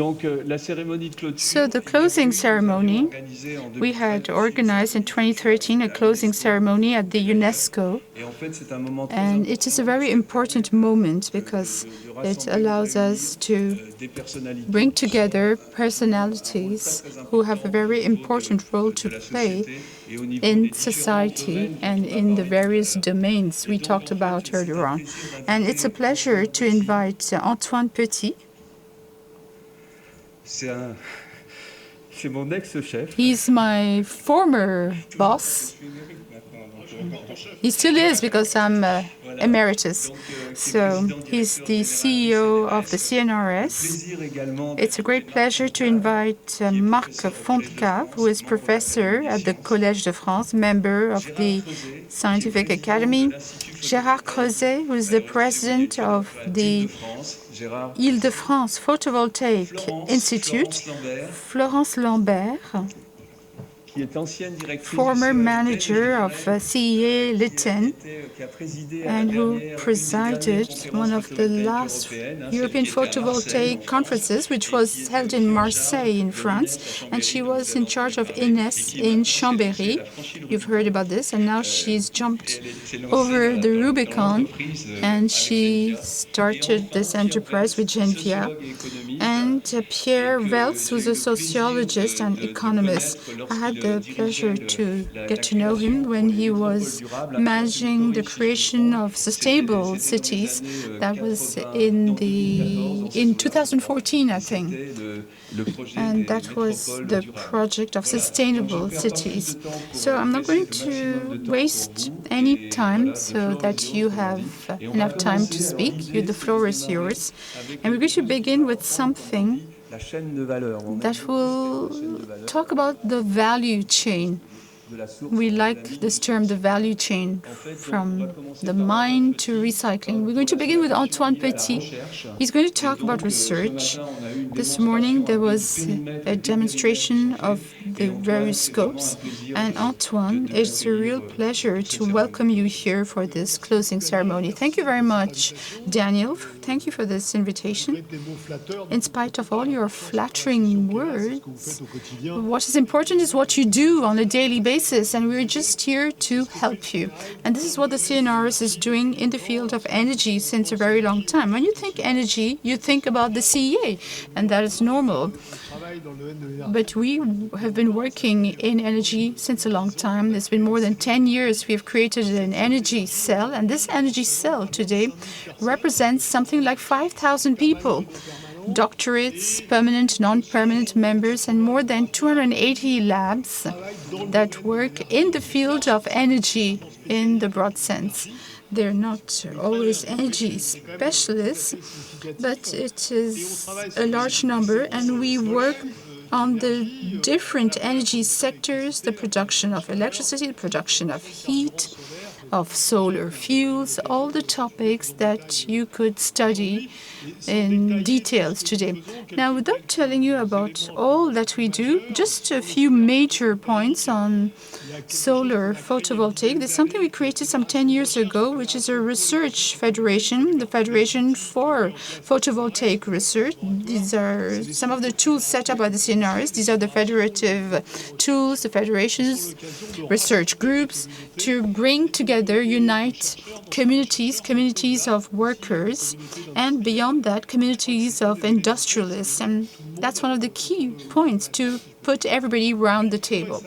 So the closing ceremony, we had organized in 2013 a closing ceremony at the UNESCO, and it is a very important moment because it allows us to bring together personalities who have a very important role to play in society and in the various domains we talked about earlier on. And it's a pleasure to invite Antoine PETIT. He's my former boss. He still is because I'm Emeritus. So he's the CEO of the CNRS. It's a great pleasure to invite Marc FONTECAVE, who is professor at the Collège de France, member of the Scientific Academy, Gérard CREUZET, who is the president of the Île-de-France Photovoltaïque Institut, Florence LAMBERT, former manager of CEA-LITEN, and who presided one of the last European photovoltaic conferences, which was held in Marseille in France. And she was in charge of INES in Chambéry. You've heard about this. And now she's jumped over the Rubicon, and she started this enterprise with GENVIA. And Pierre VELTZ, who's a sociologist and economist. I had the pleasure to get to know him when he was managing the creation of sustainable cities. That was in 2014, I think. And that was the project of sustainable cities. So I'm not going to waste any time so that you have enough time to speak. The floor is yours. And we're going to begin with something that will talk about the value chain. We like this term, the value chain, from the mine to recycling. We're going to begin with Antoine PETIT. He's going to talk about research. This morning there was a demonstration of the various scopes. And Antoine, it's a real pleasure to welcome you here for this closing ceremony. Thank you very much, Daniel. Thank you for this invitation. In spite of all your flattering words, what is important is what you do on a daily basis, and we're just here to help you. And this is what the CNRS is doing in the field of energy since a very long time. When you think energy, you think about the CEA, and that is normal. But we have been working in energy since a long time. It's been more than 10 years. We have created an energy cell, and this energy cell today represents something like 5,000 people, doctorates, permanent, non-permanent members, and more than 280 labs that work in the field of energy in the broad sense. They're not always energy specialists, but it is a large number, and we work on the different energy sectors, the production of electricity, the production of heat, of solar fuels, all the topics that you could study in details today. Now, without telling you about all that we do, just a few major points on solar photovoltaic. There's something we created some 10 years ago, which is a research federation, the Federation for Photovoltaic Research. These are some of the tools set up by the CNRS. These are the federative tools, the federations, research groups, to bring together, unite communities of workers, and beyond that, communities of industrialists. And that's one of the key points, to put everybody around the table.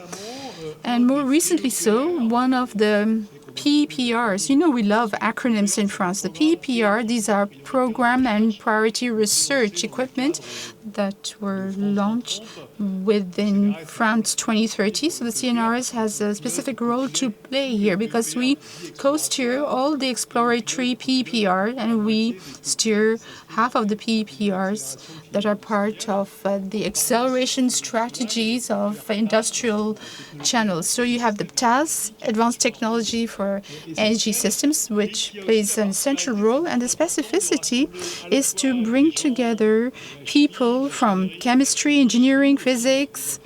And more recently so, one of the PEPRs, you know we love acronyms in France. The PEPR, these are program and priority research equipment that were launched within France 2030. So the CNRS has a specific role to play here because we co-steer all the exploratory PEPR, and we steer half of the PEPRs that are part of the acceleration strategies of industrial channels. So you have the TAS, Advanced Technology for Energy Systems, which plays an essential role, and the specificity is to bring together people from chemistry, engineering, physics,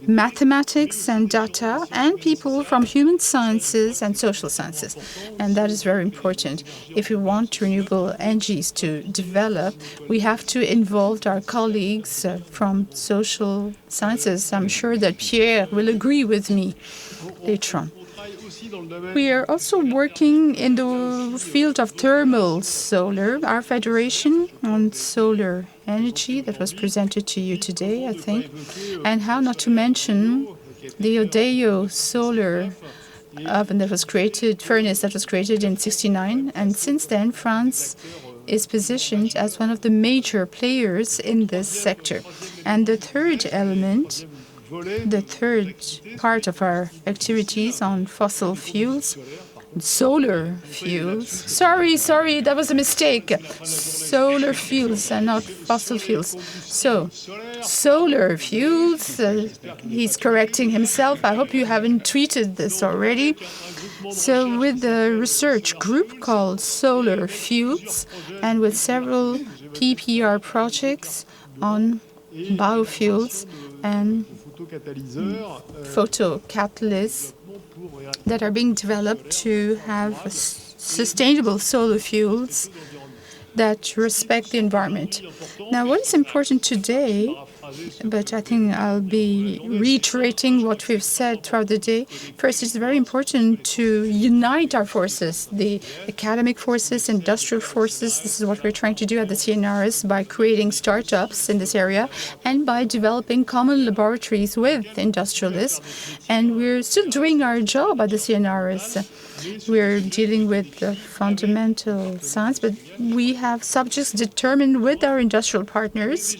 mathematics and data, and people from human sciences and social sciences. And that is very important. If we want renewable energies to develop, we have to involve our colleagues from social sciences. I'm sure that Pierre will agree with me later on. We are also working in the field of thermal solar. Our federation on solar energy that was presented to you today, I think, and how not to mention the Odeo solar oven that was created, furnace that was created in '69, and since then France is positioned as one of the major players in this sector. And the third element, the third part of our activities on fossil fuels, solar fuels. Sorry, that was a mistake. Solar fuels and not fossil fuels. So, solar fuels, he's correcting himself. I hope you haven't tweeted this already. So, with a research group called Solar Fuels and with several PPR projects on biofuels and photocatalysts that are being developed to have sustainable solar fuels that respect the environment. Now, what is important today, but I think I'll be reiterating what we've said throughout the day. First, it's very important to unite our forces, the academic forces, industrial forces. This is what we're trying to do at the CNRS by creating startups in this area and by developing common laboratories with industrialists. And we're still doing our job at the CNRS. We're dealing with the fundamental science, but we have subjects determined with our industrial partners.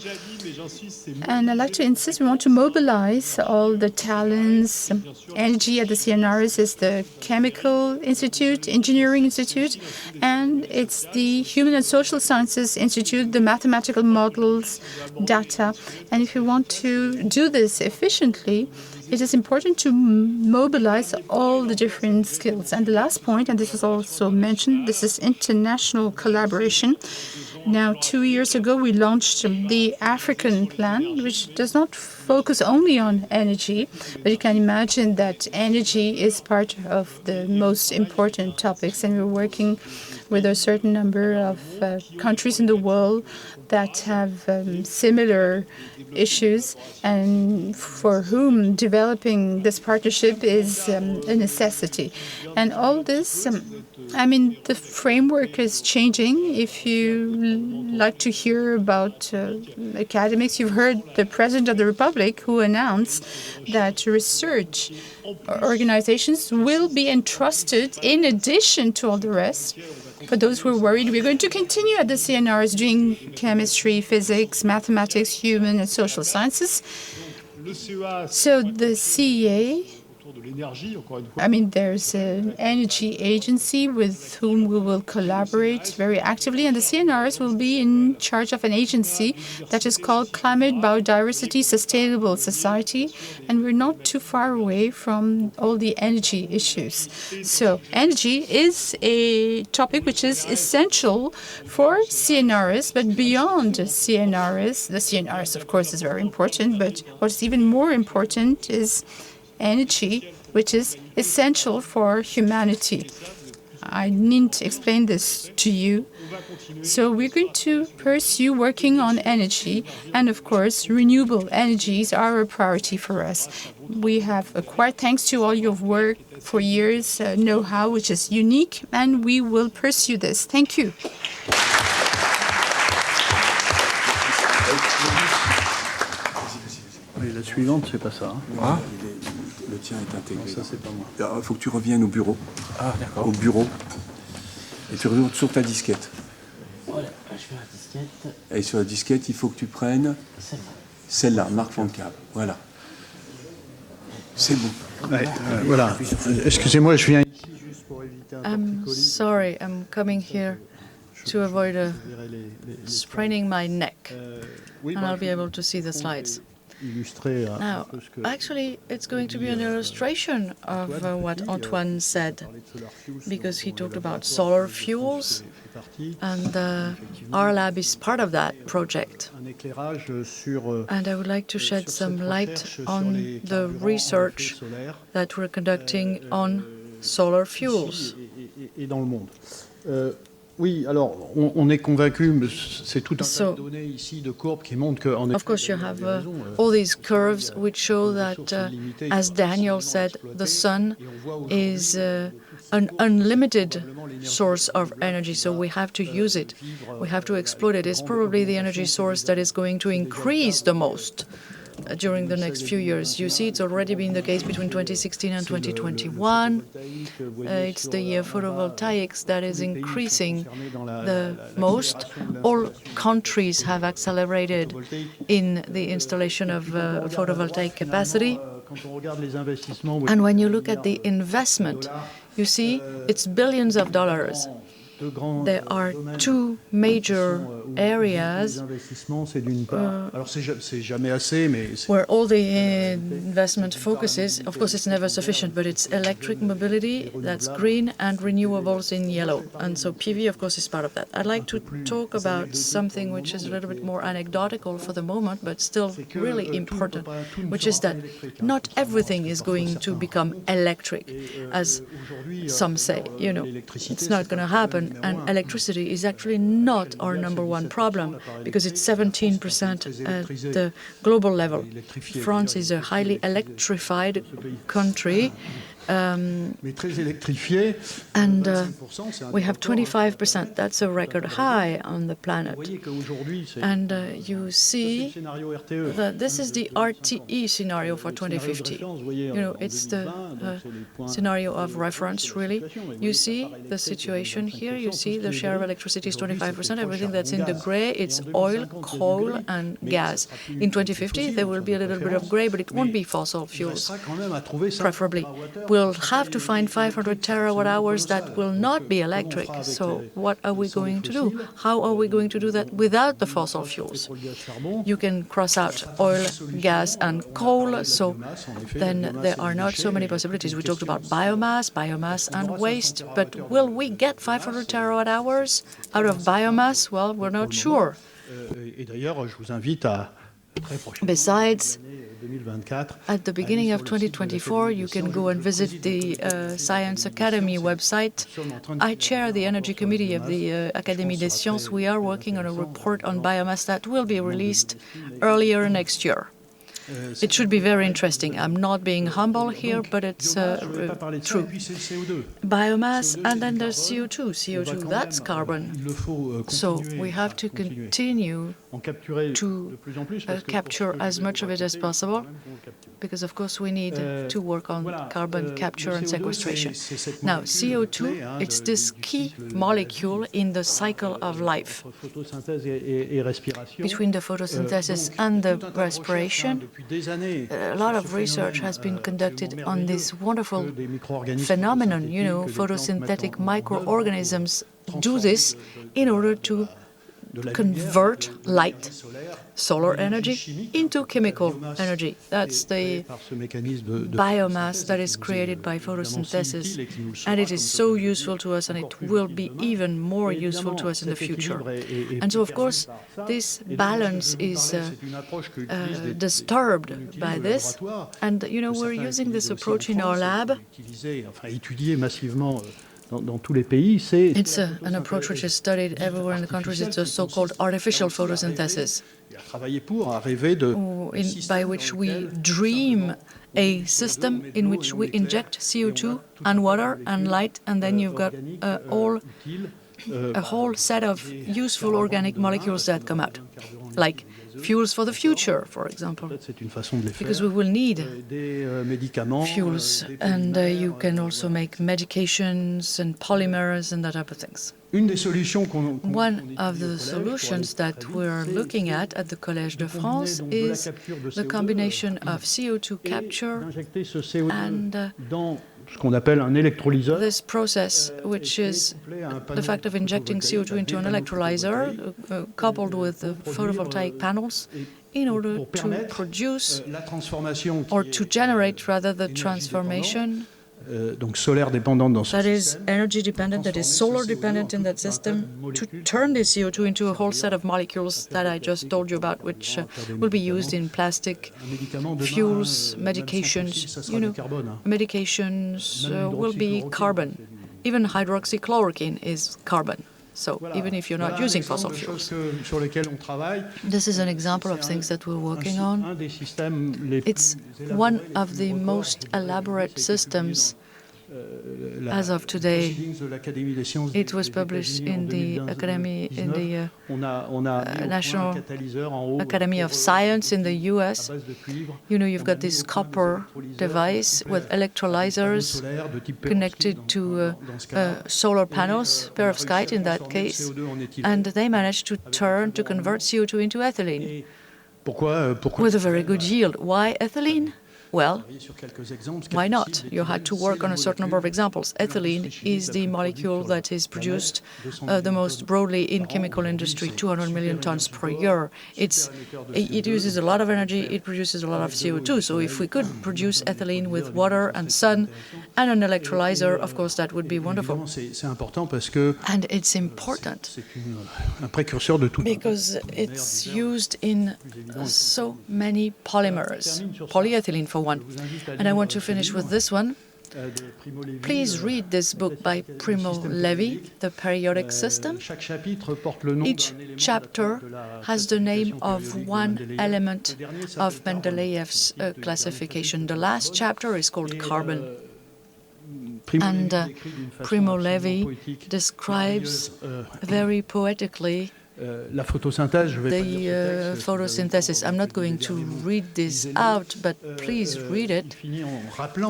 And I'd like to insist we want to mobilize all the talents. Energy at the CNRS is the Chemical Institute, Engineering Institute, and it's the Human and Social Sciences Institute, the mathematical models, data. And if you want to do this efficiently, it is important to mobilize all the different skills. And the last point, and this was also mentioned, this is international collaboration. Now, 2 years ago, we launched the African plan, which does not focus only on energy, but you can imagine that energy is part of the most important topics, and we're working with a certain number of countries in the world that have similar issues and for whom developing this partnership is a necessity. And all this, the framework is changing. If you like to hear about academics, you've heard the President of the Republic who announced that research organizations will be entrusted in addition to all the rest. For those who are worried, we're going to continue at the CNRS doing chemistry, physics, mathematics, human and social sciences. So the CEA, there's an energy agency with whom we will collaborate very actively, and the CNRS will be in charge of an agency that is called Climate, Biodiversity, Sustainable Society, and we're not too far away from all the energy issues. So energy is a topic which is essential for CNRS, but beyond CNRS, the CNRS, of course, is very important, but what's even more important is energy, which is essential for humanity. I needn't explain this to you. So we're going to pursue working on energy, and of course, renewable energies are a priority for us. We have acquired, thanks to all your work for years, know-how which is unique, and we will pursue this. Thank you. La suivante, c'est pas ça. Ah. Le tien est intégré. Non, ça, c'est pas moi. Il faut que tu reviennes au bureau. Ah, d'accord. Au bureau. Et tu reviens sur ta disquette. Voilà, je fais la disquette. Et sur la disquette, il faut que tu prennes celle-là, Marc FONTECAVE. Voilà. C'est bon. Ouais, voilà. Excusez-moi, je viens ici juste pour éviter un torticolis. Sorry, I'm coming here to avoid spraining my neck, and I'll be able to see the slides. Now, actually, it's going to be an illustration of what Antoine said, because he talked about solar fuels, and our lab is part of that project. And I would like to shed some light on the research that we're conducting on solar fuels. Oui, alors on est convaincu, c'est tout un tas de données ici de courbes qui montrent que of course, you have all these curves which show that, as Daniel said, the sun is an unlimited source of energy, so we have to use it. We have to exploit it. It's probably the energy source that is going to increase the most during the next few years. You see, it's already been the case between 2016 and 2021. It's the photovoltaics that is increasing the most. All countries have accelerated in the installation of photovoltaic capacity. And when you look at the investment, you see it's billions of dollars. There are two major areas where all the investment focuses. Of course, it's never sufficient, but it's electric mobility, that's green, and renewables in yellow. And so PV, of course, is part of that. I'd like to talk about something which is a little bit more anecdotal for the moment, but still really important, which is that not everything is going to become electric, as some say. You know, it's not going to happen. And electricity is actually not our #1 problem, because it's 17% at the global level. France is a highly electrified country. And we have 25%. That's a record high on the planet. And you see that this is the RTE scenario for 2050. You know, it's the scenario of reference, really. You see the situation here. You see the share of electricity is 25%. Everything that's in the gray, it's oil, coal, and gas. In 2050, there will be a little bit of gray, but it won't be fossil fuels, preferably. We'll have to find 500 terawatt-hours that will not be electric. So what are we going to do? How are we going to do that without the fossil fuels? You can cross out oil, gas, and coal, so then there are not so many possibilities. We talked about biomass and waste, but will we get 500 terawatt-hours out of biomass? Well, we're not sure. Besides, at the beginning of 2024, you can go and visit the Science Academy website. I chair the Energy Committee of the Académie des Sciences. We are working on a report on biomass that will be released earlier next year. It should be very interesting. I'm not being humble here, but it's true. Biomass, and then there's CO2. CO2, that's carbon. So we have to continue to capture as much of it as possible, because, of course, we need to work on carbon capture and sequestration. Now, CO2, it's this key molecule in the cycle of life. Between the photosynthesis and the respiration, a lot of research has been conducted on this wonderful phenomenon. You know, photosynthetic microorganisms do this in order to convert light, solar energy, into chemical energy. That's the biomass that is created by photosynthesis, and it is so useful to us, and it will be even more useful to us in the future. And so, of course, this balance is disturbed by this, and, you know, we're using this approach in our lab. It's an approach which is studied everywhere in the countries. It's a so-called artificial photosynthesis, by which we dream a system in which we inject CO2 and water and light, and then you've got a whole set of useful organic molecules that come out, like fuels for the future, for example, because we will need fuels, and you can also make medications and polymers and that type of things. One of the solutions that we're looking at the Collège de France is the combination of CO2 capture and ce qu'on appelle un électrolyseur. This process, which is the fact of injecting CO2 into an electrolyzer, coupled with the photovoltaic panels, in order to produce, or to generate rather, the transformation donc solaire dépendante dans ce that is système, energy dependent, that is solar dependent in that system, to turn the CO2 into a whole set of molecules that I just told you about, which will be used in plastic, fuels, medications. You know, medications will be carbon. Even hydroxychloroquine is carbon. So even if you're not using fossil fuels. This is an example of things that we're working on. It's one of the most elaborate systems as of today. It was published in the Académie, in the National Academy of Science in the US. You know, you've got this copper device with electrolyzers connected to solar panels, perovskite in that case, and they managed to convert CO2 into ethylene with a very good yield. Why ethylene? Well, why not? You had to work on a certain number of examples. Ethylene is the molecule that is produced the most broadly in chemical industry, 200 million tons per year. It uses a lot of energy, it produces a lot of CO2. So if we could produce ethylene with water and sun and an electrolyzer, of course, that would be wonderful. And it's important because it's used in so many polymers. Polyethylene, for one. And I want to finish with this one. Please read this book by Primo Levi, The Periodic System. Each chapter has the name of one element of Mendeleev's classification. The last chapter is called carbon. And Primo Levi describes very poetically the photosynthesis. I'm not going to read this out, but please read it.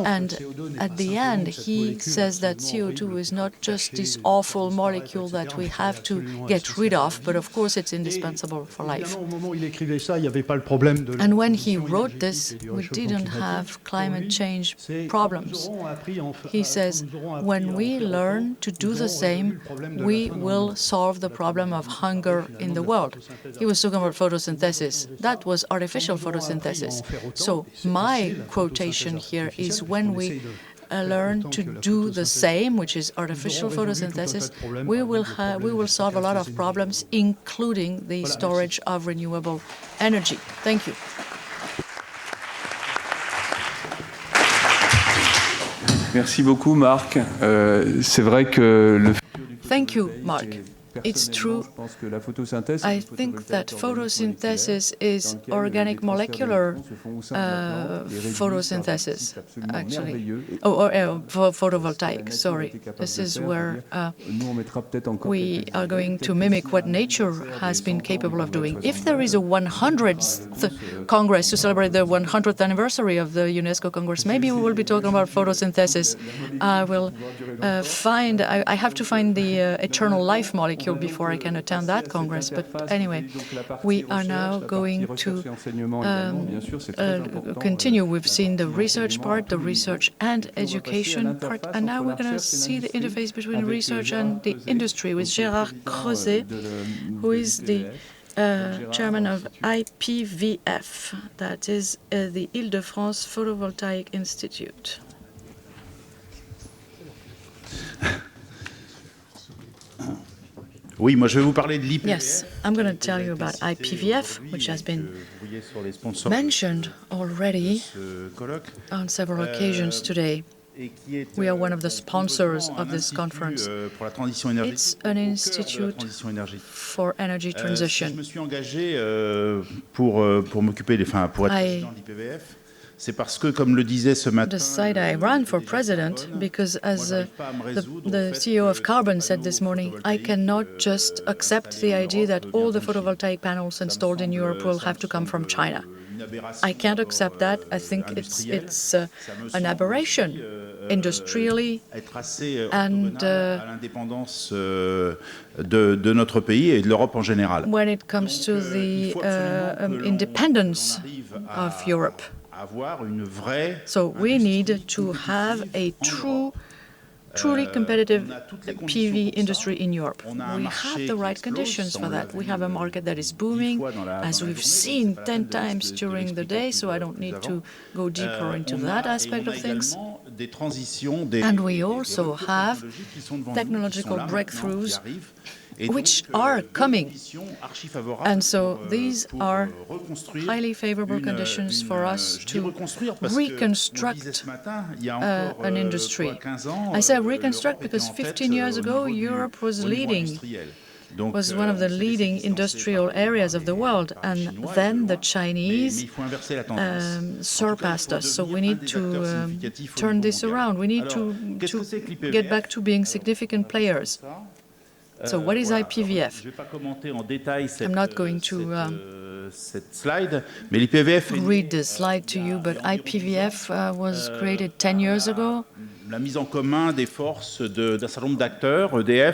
And at the end, he says that CO2 is not just this awful molecule that we have to get rid of, but of course it's indispensable for life. And when he wrote this, we didn't have climate change problems. He says, when we learn to do the same, we will solve the problem of hunger in the world. He was talking about photosynthesis. That was artificial photosynthesis. So my quotation here is when we learn to do the same, which is artificial photosynthesis, we will solve a lot of problems, including the storage of renewable energy. Thank you. Merci beaucoup, Marc. C'est vrai que le... Thank you, Marc. It's true. I think that photosynthesis is organic molecular photosynthesis, actually. Or photovoltaic, sorry. This is where we are going to mimic what nature has been capable of doing. If there is a 100th Congress to celebrate the 100th anniversary of the UNESCO Congress, maybe we will be talking about photosynthesis. I will I have to find the eternal life molecule before I can attend that Congress. But anyway, we are now going to continue. We've seen the research part, the research and education part, and now we're going to see the interface between research and the industry with Gérard CREUZET, who is the chairman of IPVF, that is the Île-de-France Photovoltaïque Institute. Oui, moi je vais vous parler de l'IPVF. Yes, I'm going to tell you about IPVF, which has been mentioned already on several occasions today. We are one of the sponsors of this conference. It's an institute for energy transition. Je me suis engagé pour m'occuper pour être président de l'IPVF. C'est parce que, comme le disait ce matin, decided I ran for president because, as the CEO of Carbon said this morning, I cannot just accept the idea that all the photovoltaic panels installed in Europe will have to come from China. I can't accept that. I think it's an aberration industrially and l'indépendance de notre pays et de l'Europe en général. When it comes to the independence of Europe. So we need to have a truly competitive PV industry in Europe. We have the right conditions for that. We have a market that is booming, as we've seen 10 times during the day, so I don't need to go deeper into that aspect of things. And we also have technological breakthroughs which are coming. And so these are highly favorable conditions for us to reconstruct an industry. I say reconstruct because 15 years ago, Europe was one of the leading industrial areas of the world, and then the Chinese surpassed us. So we need to turn this around. We need to get back to being significant players. So what is IPVF? I'm not going to read this slide to you, but IPVF was created 10 years ago.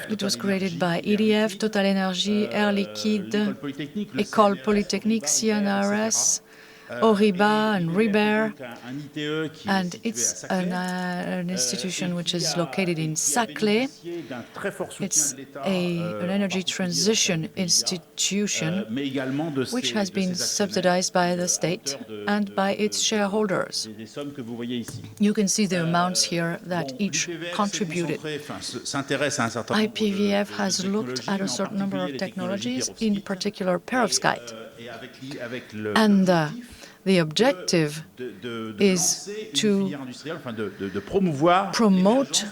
It was created by EDF, Total Energy, Air Liquide, École Polytechnique, CNRS, Oriba and Ribert, and it's an institution which is located in Saclay. It's an energy transition institution which has been subsidized by the state and by its shareholders. You can see the amounts here that each contributed. IPVF has looked at a certain number of technologies, in particular perovskite. And the objective is to promote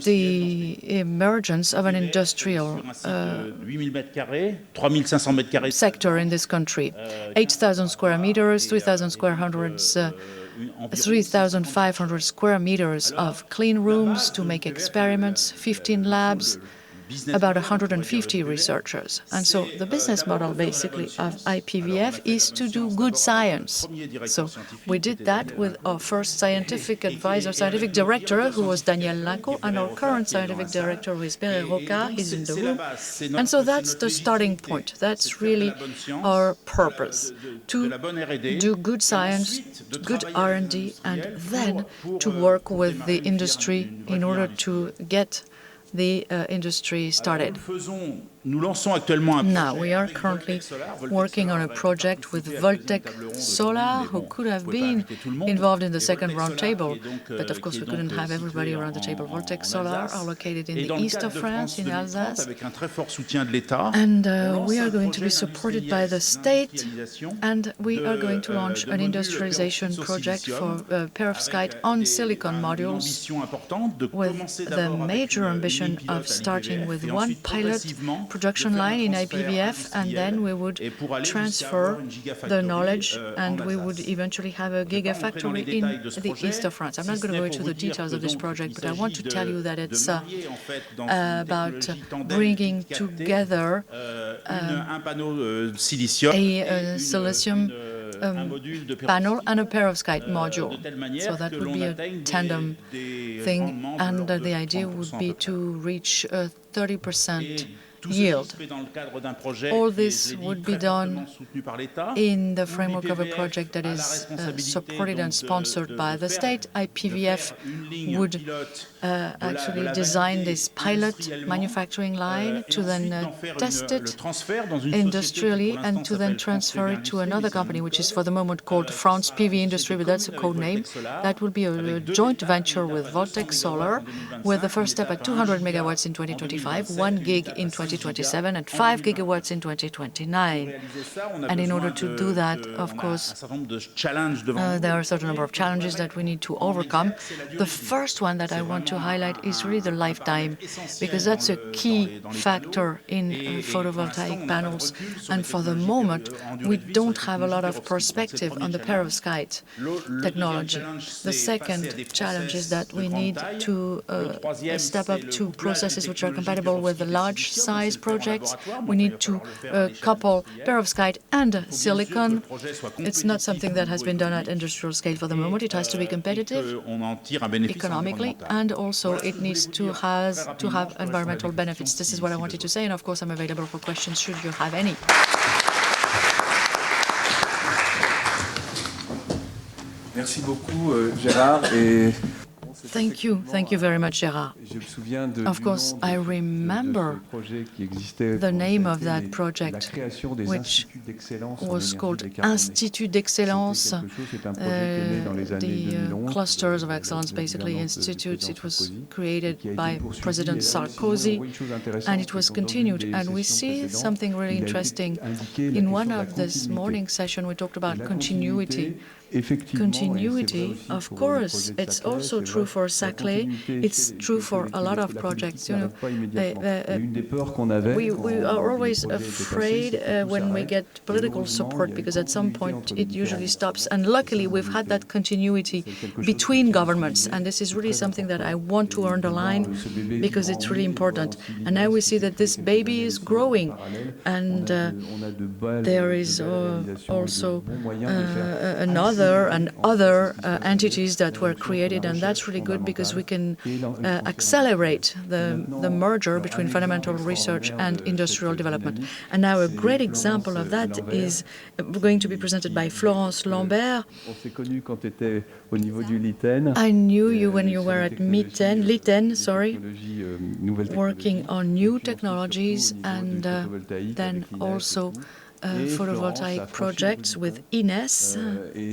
the emergence of an industrial sector in this country. 8,000 square meters, 3,500 square meters of clean rooms to make experiments, 15 labs, about 150 researchers. And so the business model, basically, of IPVF is to do good science. So we did that with our first scientific advisor, scientific director, who was Daniel Lincoln, and our current scientific director, who is Pierre VELTZ. He's in the room. And so that's the starting point. That's really our purpose, to do good science, good R&D, and then to work with the industry in order to get the industry started. Now, we are currently working on a project with Voltec Solar, who could have been involved in the second roundtable, but of course we couldn't have everybody around the table. Voltec Solar are located in the east of France, in Alsace, and we are going to be supported by the state, and we are going to launch an industrialization project for perovskite on silicon modules, with the major ambition of starting with one pilot production line in IPVF, and then we would transfer the knowledge, and we would eventually have a gigafactory in the east of France. I'm not going to go into the details of this project, but I want to tell you that it's about bringing together a silicium panel and a perovskite module. So that would be a tandem thing, and the idea would be to reach 30% yield. All this would be done in the framework of a project that is supported and sponsored by the state. IPVF would actually design this pilot manufacturing line to then test it industrially and to then transfer it to another company, which is for the moment called France PV Industry, but that's a code name. That will be a joint venture with Voltec Solar, with the first step at 200 megawatts in 2025, 1 gig in 2027, and 5 gigawatts in 2029. And in order to do that, of course, there are a certain number of challenges that we need to overcome. The first one that I want to highlight is really the lifetime, because that's a key factor in photovoltaic panels. And for the moment, we don't have a lot of perspective on the perovskite technology. The second challenge is that we need to step up to processes which are compatible with the large-size projects. We need to couple perovskite and silicon. It's not something that has been done at industrial scale for the moment. It has to be competitive economically, and also it needs to have environmental benefits. This is what I wanted to say, and of course I'm available for questions should you have any. Merci beaucoup, Gérard. Et Thank you very much, Gérard. Of course, I remember the name of that project, which was called Institut d'Excellence, the clusters of excellence, basically institutes. It was created by President Sarkozy, and it was continued. And we see something really interesting. In one of this morning session, we talked about continuity. Continuity, of course, it's also true for Saclay. It's true for a lot of projects. You know, we are always afraid when we get political support, because at some point it usually stops. And luckily, we've had that continuity between governments, and this is really something that I want to underline because it's really important. And now we see that this baby is growing, and there is also other entities that were created, and that's really good because we can accelerate the merger between fundamental research and industrial development. And now a great example of that is going to be presented by Florence Lambert. I knew you when you were at LITEN, working on new technologies, and then also photovoltaic projects with Ines,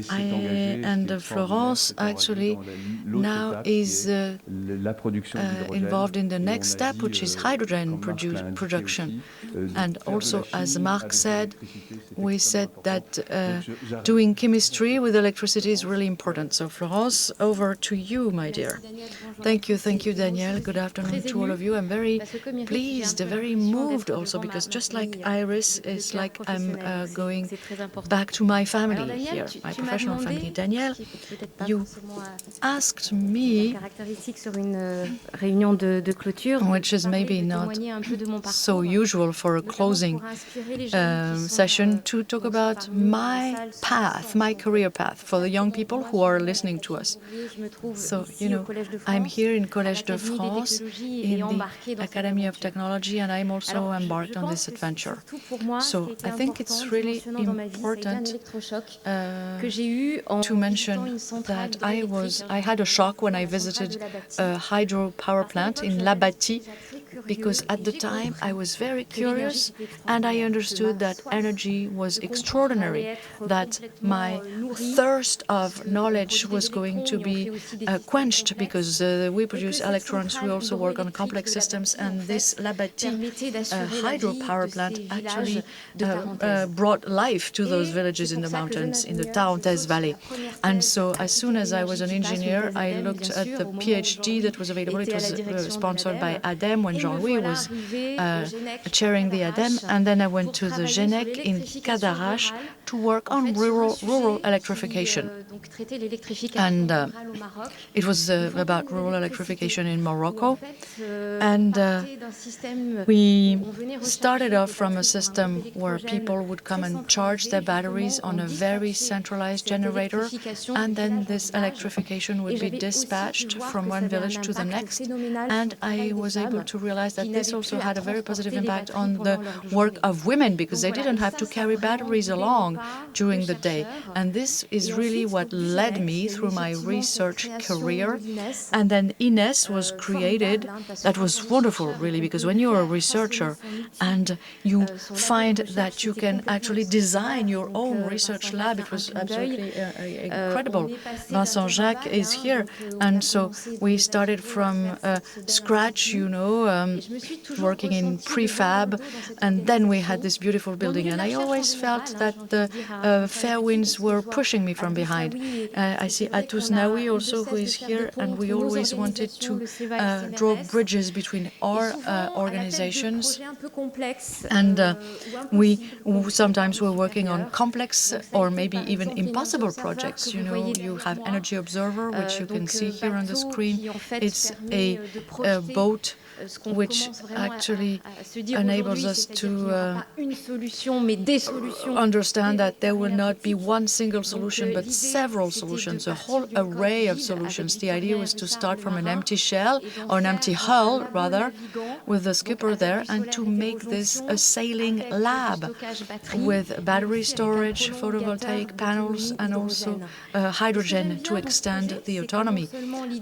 and Florence actually now is involved in the next step, which is hydrogen production. And also, as Marc said, we said that doing chemistry with electricity is really important. So Florence, over to you, my dear. Thank you, Daniel. Good afternoon to all of you. I'm very pleased, very moved also, because just like Iris, it's like I'm going back to my family here, my professional family. Daniel, you asked me, which is maybe not so usual for a closing session, to talk about my path, my career path for the young people who are listening to us. So, you know, I'm here in Collège de France, in the Académie of Technology, and I'm also embarked on this adventure. So I think it's really important to mention that I had a shock when I visited a hydropower plant in La Bâtie, because at the time I was very curious and I understood that energy was extraordinary, that my thirst of knowledge was going to be quenched, because we produce electrons, we also work on complex systems, and this La Bâtie hydropower plant actually brought life to those villages in the mountains, in the Tarentaise Valley. And so as soon as I was an engineer, I looked at the PhD that was available. It was sponsored by ADEME when Jean-Louis was chairing the ADEME, and then I went to the GENEC in Cadarache to work on rural electrification. And it was about rural electrification in Morocco. And we started off from a system where people would come and charge their batteries on a very centralized generator, and then this electrification would be dispatched from one village to the next. And I was able to realize that this also had a very positive impact on the work of women, because they didn't have to carry batteries along during the day. And this is really what led me through my research career. And then Ines was created. That was wonderful, really, because when you're a researcher and you find that you can actually design your own research lab, it was absolutely incredible. Vincent Jacques is here, and so we started from scratch, you know, working in prefab, and then we had this beautiful building. And I always felt that the fair winds were pushing me from behind. I see Atos Naoui also, who is here, and we always wanted to draw bridges between our organizations. And we sometimes were working on complex or maybe even impossible projects. You know, you have Energy Observer, which you can see here on the screen. It's a boat which actually enables us to understand that there will not be one single solution, but several solutions, a whole array of solutions. The idea was to start from an empty shell, or an empty hull, rather, with the skipper there, and to make this a sailing lab with battery storage, photovoltaic panels, and also hydrogen to extend the autonomy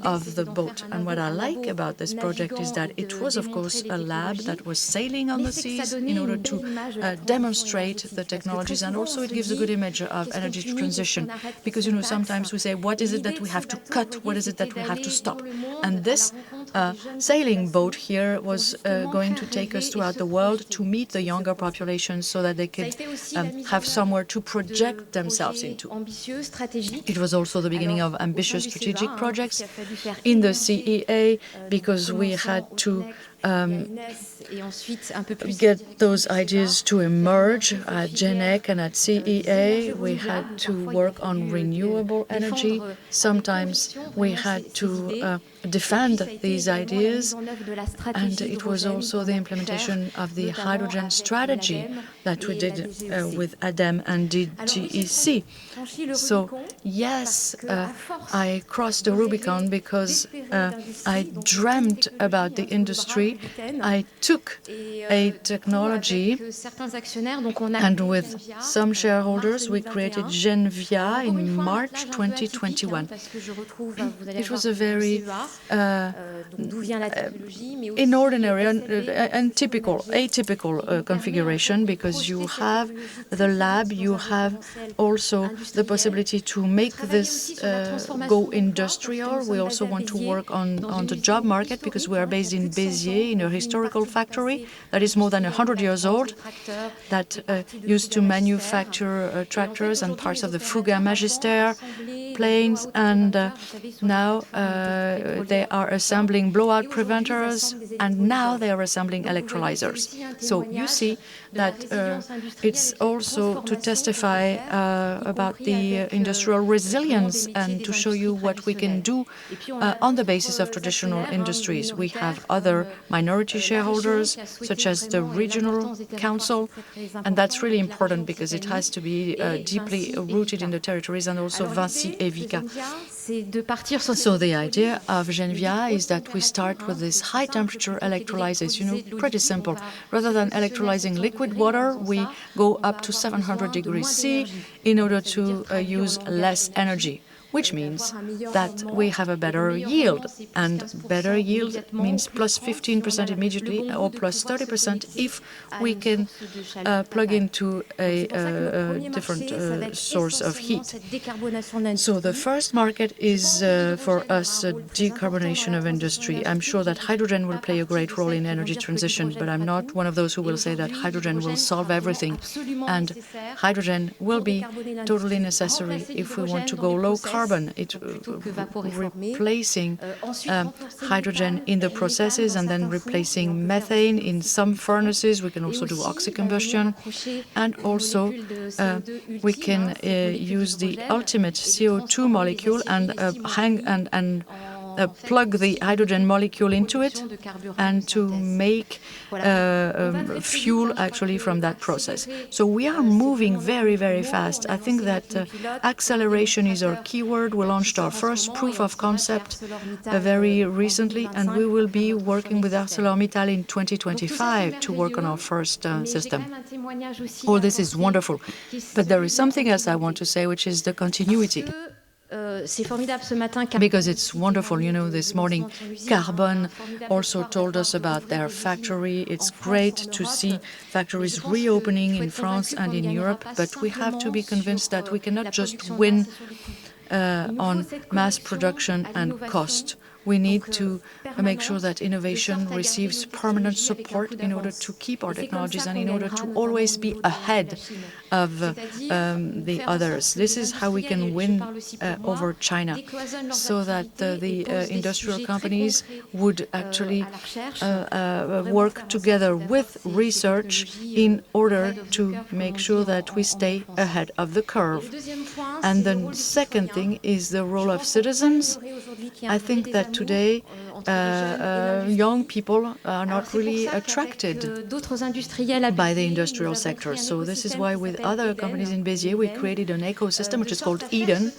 of the boat. And what I like about this project is that it was, of course, a lab that was sailing on the seas in order to demonstrate the technologies, and also it gives a good image of energy transition, because, you know, sometimes we say, what is it that we have to cut? What is it that we have to stop? And this sailing boat here was going to take us throughout the world to meet the younger population so that they could have somewhere to project themselves into. It was also the beginning of ambitious strategic projects in the CEA, because we had to get those ideas to emerge at GENEC and at CEA. We had to work on renewable energy. Sometimes we had to defend these ideas, and it was also the implementation of the hydrogen strategy that we did with ADEME and DGEC. So yes, I crossed the Rubicon because I dreamt about the industry. I took a technology, and with some shareholders, we created GENVIA in March 2021. It was a very inordinary and atypical configuration, because you have the lab, you have also the possibility to make this go industrial. We also want to work on the job market, because we are based in Béziers, in a historical factory that is more than 100 years old, that used to manufacture tractors and parts of the Fouga Magister planes, and now they are assembling blowout preventers, and now they are assembling electrolyzers. So you see that it's also to testify about the industrial resilience and to show you what we can do on the basis of traditional industries. We have other minority shareholders, such as the regional council, and that's really important because it has to be deeply rooted in the territories, and also Vinci et Vicat. So the idea of GENVIA is that we start with this high-temperature electrolyzers, you know, pretty simple. Rather than electrolyzing liquid water, we go up to 700 degrees C in order to use less energy, which means that we have a better yield. And better yield means plus 15% immediately, or plus 30% if we can plug into a different source of heat. So the first market is for us decarbonation of industry. I'm sure that hydrogen will play a great role in energy transition, but I'm not one of those who will say that hydrogen will solve everything. And hydrogen will be totally necessary if we want to go low carbon. It replacing hydrogen in the processes, and then replacing methane in some furnaces. We can also do oxycombustion, and also we can use the ultimate CO2 molecule and plug the hydrogen molecule into it, and to make fuel actually from that process. So we are moving very, very fast. I think that acceleration is our keyword. We launched our first proof of concept very recently, and we will be working with ArcelorMittal in 2025 to work on our first system. All this is wonderful, but there is something else I want to say, which is the continuity. Because it's wonderful, you know, this morning Carbone also told us about their factory. It's great to see factories reopening in France and in Europe, but we have to be convinced that we cannot just win on mass production and cost. We need to make sure that innovation receives permanent support in order to keep our technologies and in order to always be ahead of the others. This is how we can win over China, so that the industrial companies would actually work together with research in order to make sure that we stay ahead of the curve. And the second thing is the role of citizens. I think that today young people are not really attracted by the industrial sector. So this is why with other companies in Béziers, we created an ecosystem which is called Eden,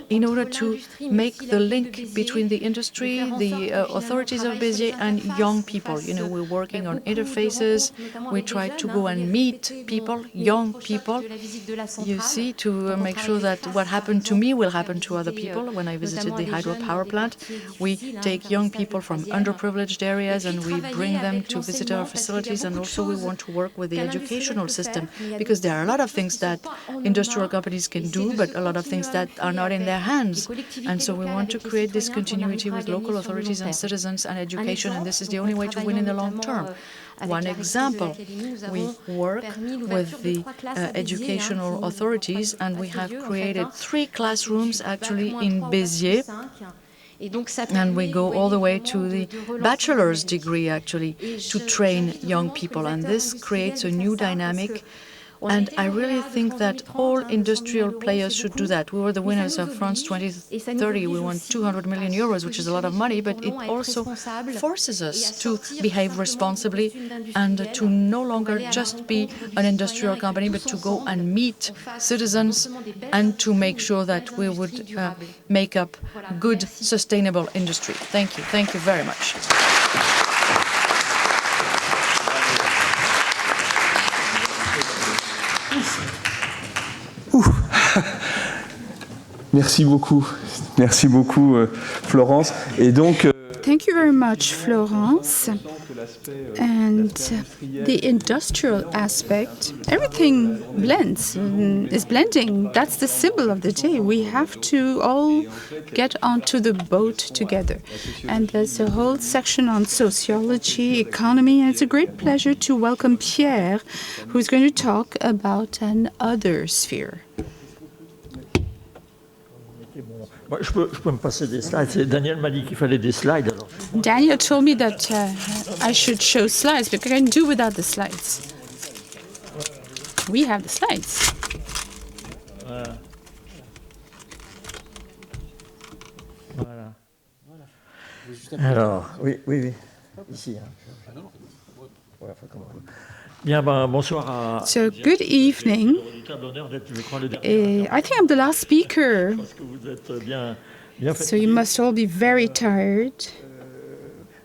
in order to make the link between the industry, the authorities of Béziers, and young people. You know, we're working on interfaces. We try to go and meet people, young people, you see, to make sure that what happened to me will happen to other people. When I visited the hydropower plant, we take young people from underprivileged areas and we bring them to visit our facilities, and also we want to work with the educational system, because there are a lot of things that industrial companies can do, but a lot of things that are not in their hands. And so we want to create this continuity with local authorities and citizens and education, and this is the only way to win in the long term. One example, we work with the educational authorities, and we have created 3 classrooms actually in Béziers, and we go all the way to the bachelor's degree actually to train young people, and this creates a new dynamic. And I really think that all industrial players should do that. We were the winners of France 2030. We won 200 million euros, which is a lot of money, but it also forces us to behave responsibly and to no longer just be an industrial company, but to go and meet citizens and to make sure that we would make up good, sustainable industry. Thank you. Thank you very much. Merci beaucoup, Florence. Et donc, thank you very much, Florence. And the industrial aspect, everything blends, is blending. That's the symbol of the day. We have to all get onto the boat together. And there's a whole section on sociology, economy, and it's a great pleasure to welcome Pierre, who's going to talk about another sphere. Je peux me passer des slides. Daniel m'a dit qu'il fallait des slides. Alors. Daniel told me that I should show slides, but I can do without the slides. We have the slides. Voilà. Alors, oui. Ici. Ouais, enfin, comment... Bien, bonsoir à... So, good evening. I think I'm the last speaker. So you must all be very tired.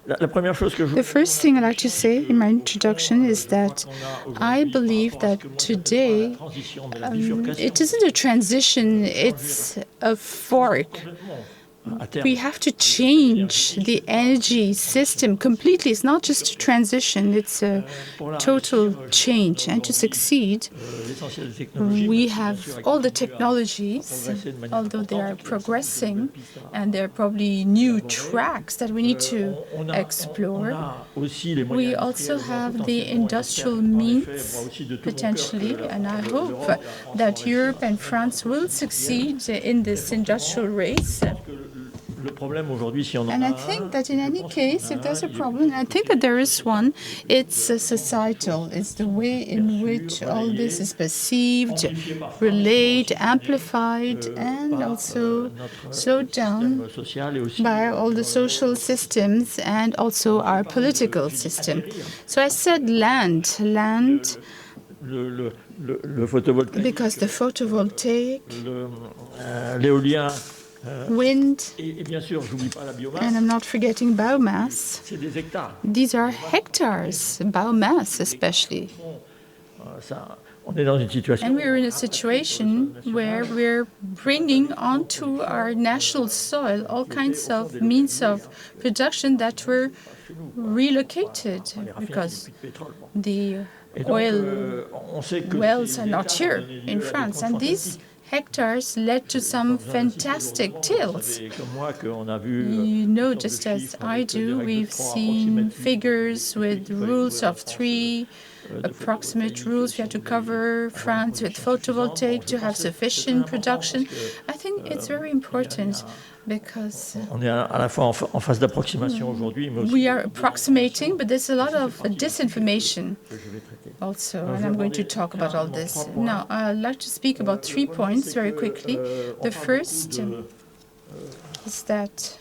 The first thing I'd like to say in my introduction is that I believe that today it isn't a transition, it's a fork. We have to change the energy system completely. It's not just a transition, it's a total change. And to succeed, we have all the technologies, although they are progressing, and there are probably new tracks that we need to explore. We also have the industrial means, potentially, and I hope that Europe and France will succeed in this industrial race. And I think that in any case, if there's a problem, and I think that there is one, it's societal. It's the way in which all this is perceived, relayed, amplified, and also slowed down by all the social systems and also our political system. So I said land. Because the photovoltaic, wind, and I'm not forgetting biomass. These are hectares, biomass especially. And we're in a situation where we're bringing onto our national soil all kinds of means of production that were relocated because the oil wells are not here in France. And these hectares led to some fantastic tills. You know, just as I do, we've seen figures with rules of 3, approximate rules. We have to cover France with photovoltaic to have sufficient production. I think it's very important because we are approximating, but there's a lot of disinformation also, and I'm going to talk about all this. Now, I'd like to speak about 3 points very quickly. The first is that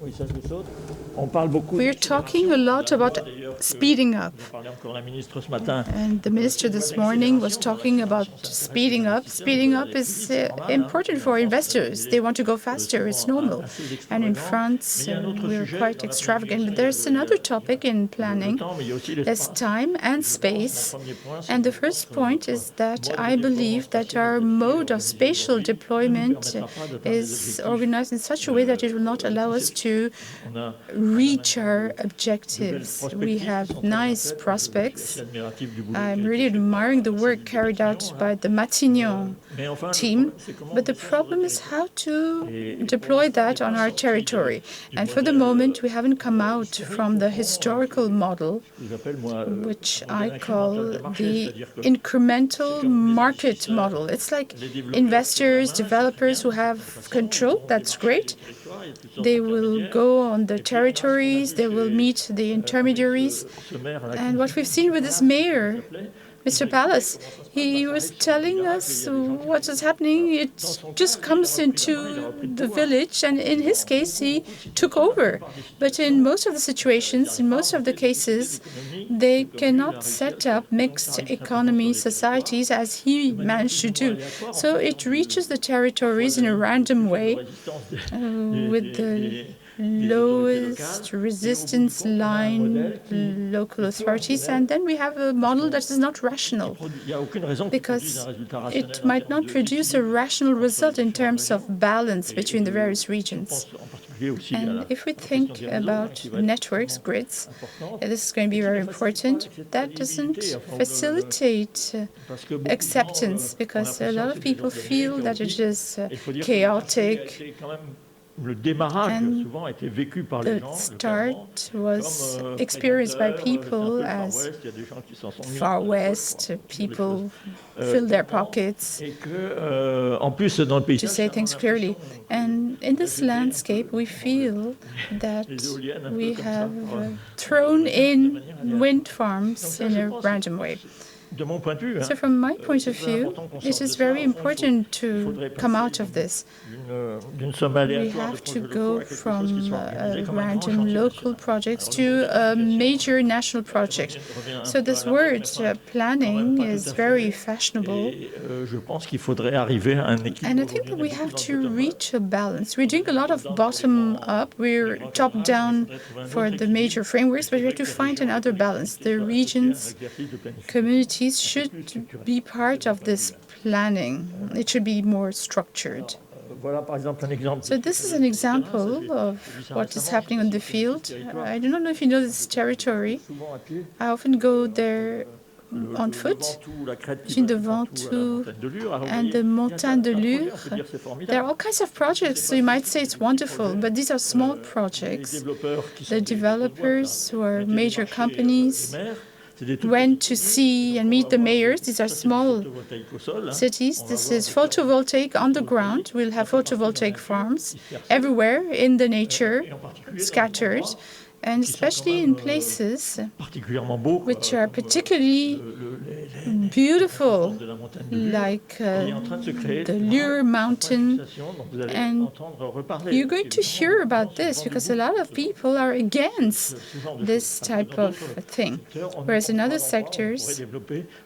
We're talking a lot about speeding up. And the minister this morning was talking about speeding up. Speeding up is important for investors. They want to go faster. It's normal. And in France, we're quite extravagant. But there's another topic in planning. There's time and space. And the first point is that I believe that our mode of spatial deployment is organized in such a way that it will not allow us to reach our objectives. We have nice prospects. I'm really admiring the work carried out by the Matignon team, but the problem is how to deploy that on our territory. And for the moment, we haven't come out from the historical model, which I call the incremental market model. It's like investors, developers who have control. That's great. They will go on the territories, they will meet the intermediaries. And what we've seen with this mayor, Mr. Palace, he was telling us what is happening. It just comes into the village, and in his case, he took over. But in most of the situations, in most of the cases, they cannot set up mixed economy societies as he managed to do. So it reaches the territories in a random way with the lowest resistance line local authorities, and then we have a model that is not rational because it might not produce a rational result in terms of balance between the various regions. And if we think about networks, grids, this is going to be very important. That doesn't facilitate acceptance because a lot of people feel that it is chaotic. And the start was experienced by people as Far West, people fill their pockets, to say things clearly. And in this landscape, we feel that we have thrown in wind farms in a random way. So from my point of view, it is very important to come out of this. We have to go from random local projects to a major national project. So this word, planning, is very fashionable. And I think that we have to reach a balance. We're doing a lot of bottom-up. We're top-down for the major frameworks, but we have to find another balance. The regions, communities, should be part of this planning. It should be more structured. So this is an example of what is happening on the field. I do not know if you know this territory. I often go there on foot, between the Ventoux and the Montagne de Lure. There are all kinds of projects, so you might say it's wonderful, but these are small projects. The developers, who are major companies, went to see and meet the mayors. These are small cities. This is photovoltaic on the ground. We'll have photovoltaic farms everywhere in the nature, scattered, and especially in places which are particularly beautiful, like the Lure Mountain. And you're going to hear about this because a lot of people are against this type of thing. Whereas in other sectors,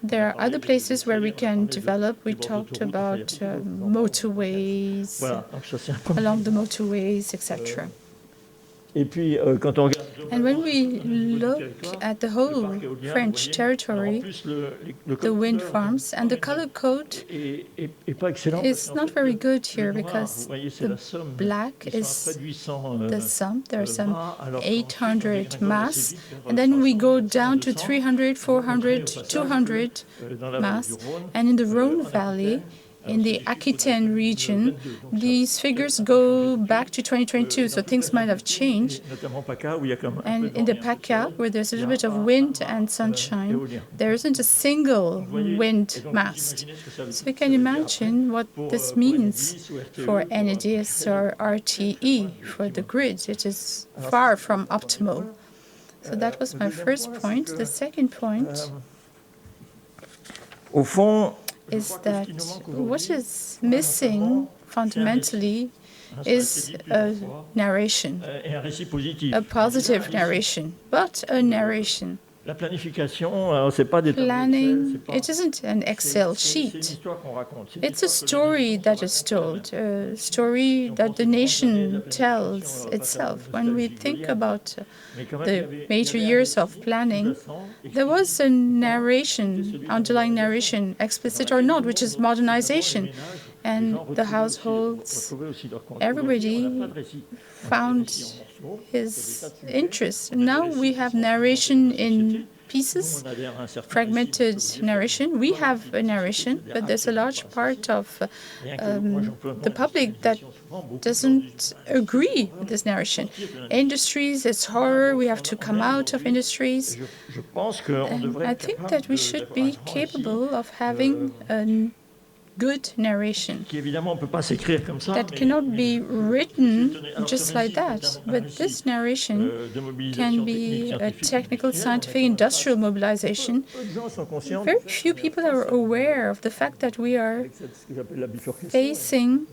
there are other places where we can develop. We talked about motorways, along the motorways, etc. And when we look at the whole French territory, the wind farms, and the color code is not very good here because the black is the sum. There are some 800 mass, and then we go down to 300, 400, 200 mass. And in the Rhone Valley, in the Aquitaine region, these figures go back to 2022, so things might have changed. And in the PACA, where there's a little bit of wind and sunshine, there isn't a single wind mast. So you can imagine what this means for NEDS or RTE, for the grid. It is far from optimal. So that was my first point. The second point is that what is missing fundamentally is a narration, Et un récit positif. a positive narration, but a narration. La planification, c'est pas des tableaux Excel, Planning, c'est pas- it isn't an Excel c'est une sheet. histoire qu'on raconte. C'est une It's a histoire story that is told, a story that the nation tells itself. When we think about Mais quand même, the major years of planning, there was a narration, underlying narration, explicit or not, which is modernization. And the households, everybody found his interest. Now we have narration in pieces, fragmented narration. We have a narration, but there's a large part of the public that doesn't agree with this narration. Industries, it's horror, we have to come out of industries. And I think that we should be capable of having a good narration that cannot be written just like that. But this narration can be a technical, scientific, industrial mobilization. Very few people are aware of the fact that we are facing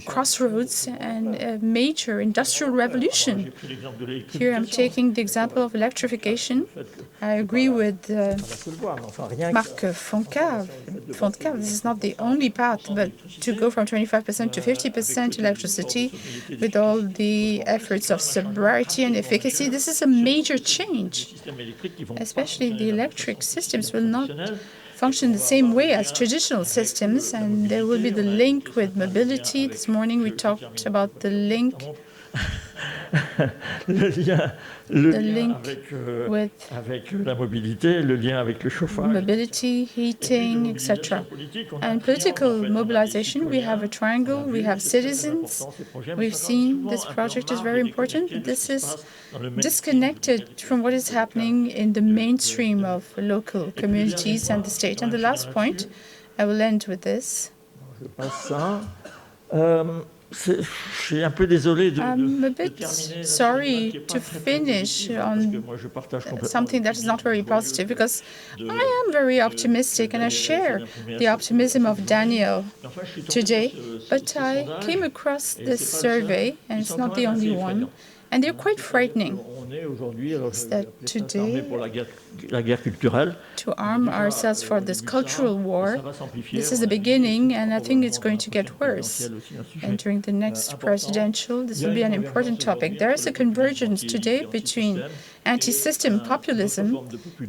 crossroads and a major industrial revolution. Here I'm taking the example of electrification. I agree with Marc FONTECAVE. This is not the only path, but to go from 25% to 50% electricity with all the efforts of sobriety and efficacy, this is a major change. Especially the electric systems will not function the same way as traditional systems, and there will be the link with mobility. This morning we talked about the link avec la mobilité, le lien avec le chauffage. Mobility, heating, etc. And political mobilization, we have a triangle, we have citizens. We've seen this project is very important, but this is disconnected from what is happening in the mainstream of local communities and the state. And the last point, I will end with this. I'm a bit sorry to finish on something that is not very positive, because I am very optimistic and I share the optimism of Daniel today, but I came across this survey, and it's not the only one, and they're quite frightening. It's that today, to arm ourselves for this cultural war, this is the beginning, and I think it's going to get worse. And during the next presidential, this will be an important topic. There is a convergence today between anti-system populism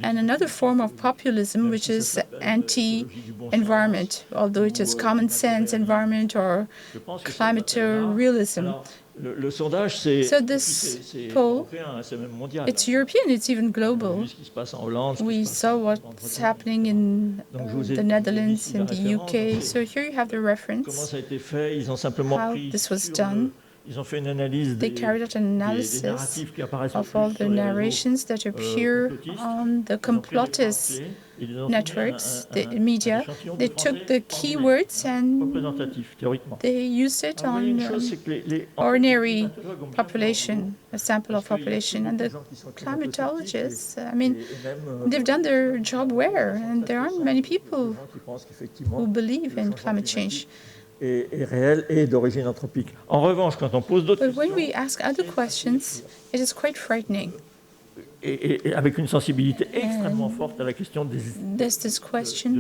and another form of populism, which is anti-environment, although it is common sense environment or climate realism. So this poll, it's European, it's even global. We saw what's happening in the Netherlands, in the UK. So here you have the reference, how this was done. They carried out an analysis of all the narrations that appear on the complotist networks, the media. They took the keywords and they used it on ordinary population, a sample of population. And the climatologists, I mean, they've done their job well, and there aren't many people who believe in climate change. Est réel et d'origine anthropique. En revanche, quand on pose d'autres questions, when we ask other questions, it is quite frightening. Et avec une sensibilité extrêmement forte à la question de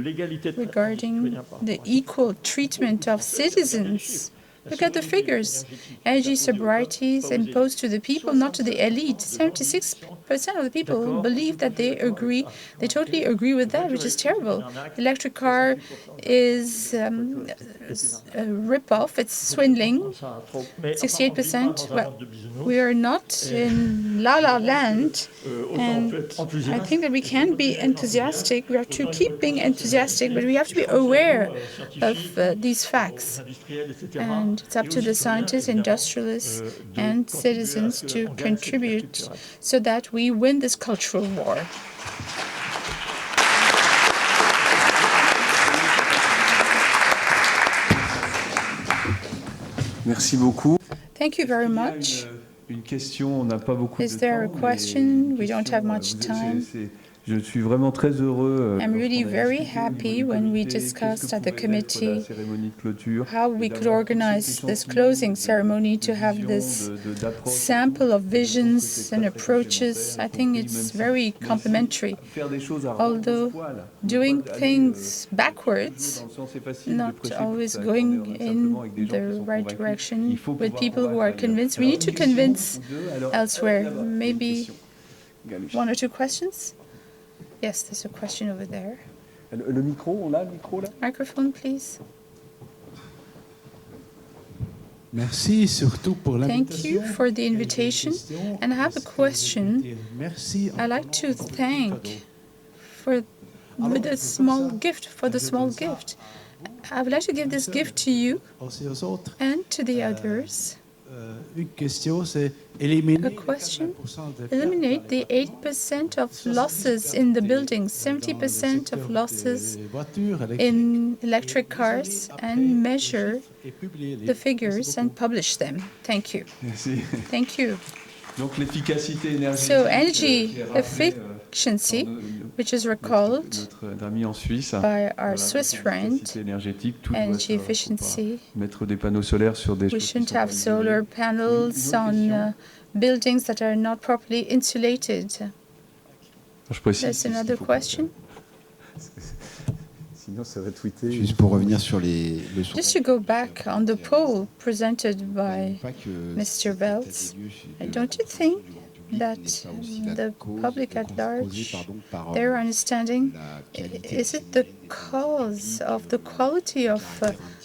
l'égalité regarding the equal treatment of citizens. Look at the figures. Energy sobriety is imposed to the people, not to the elite. 76% of the people believe that they totally agree with that, which is terrible. Electric car is a rip-off, it's swindling. 68%. Well, we are not in la-la land, and I think that we can be enthusiastic. We have to keep being enthusiastic, but we have to be aware of these facts. And it's up to the scientists, industrialists, and citizens to contribute so that we win this cultural war. Merci beaucoup. Thank you very much. Une question, on n'a pas beaucoup de temps. Is there a question? We don't have much time. Je suis vraiment très heureux. I'm really very happy when we discussed at the committee how we could organize this closing ceremony to have this sample of visions and approaches. I think it's very complimentary. Although doing things backwards, not always going in the right direction with people who are convinced. We need to convince elsewhere. Maybe one or two questions? Yes, there's a question over there. Le micro, on l'a le micro là? Microphone, please. Merci surtout pour Thank you for the invitation. And I have a question. I'd like to thank for the small gift, I would like to give this gift to you and to the others. A question. Eliminate the 8% of losses in the buildings, 70% of losses in electric cars, and measure the figures and publish them. Thank you. Merci. Thank you. Donc, l'efficacité énergétique, So energy efficiency, which is recalled by our Swiss friend, energy efficiency. Mettre des panneaux solaires sur des We shouldn't have solar panels on buildings that are not properly insulated. There's another question. Juste pour revenir sur le Just to go back on the poll presented by Mr. VELTZ, don't you think that the public at large, their understanding, is it the cause of the quality of